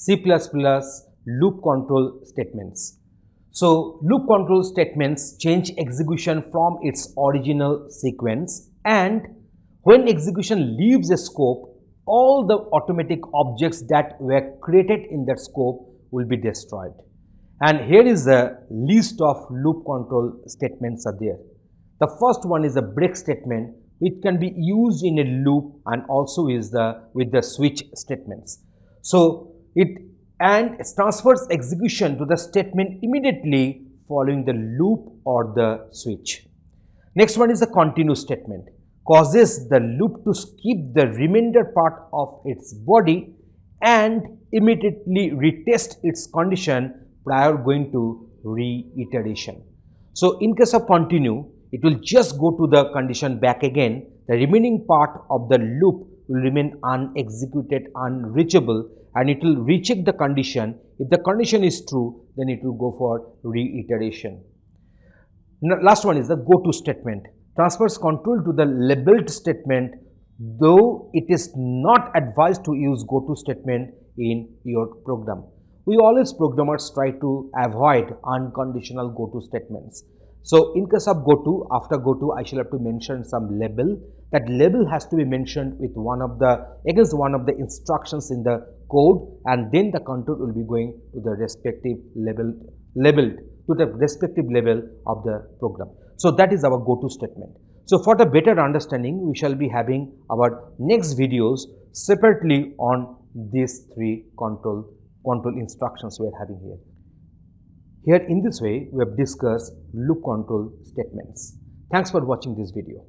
C++ loop control statements. So loop control statements change execution from its original sequence, and when execution leaves a scope, all the automatic objects that were created in that scope will be destroyed. And here is a list of loop control statements are there. The first one is a break statement, which can be used in a loop and also is with the switch statements. So it transfers execution to the statement immediately following the loop or the switch. Next one is the continue statement. Causes the loop to skip the remainder part of its body and immediately retest its condition prior going to reiteration. So in case of continue, it will just go to the condition back again. The remaining part of the loop will remain unexecuted, unreachable, and it will recheck the condition. If the condition is true, then it will go for reiteration. Last one is the go to statement. Transfers control to the labeled statement, though it is not advised to use go to statement in your program. We always programmers try to avoid unconditional go to statements. So in case of go to, after go to, I shall have to mention some label. That label has to be mentioned with against one of the instructions in the code, and then the control will be going to the respective labeled to the respective level of the program. So that is our go to statement. So for the better understanding, we shall be having our next videos separately on these three control instructions we are having here. Here in this way, we have discussed loop control statements. Thanks for watching this video.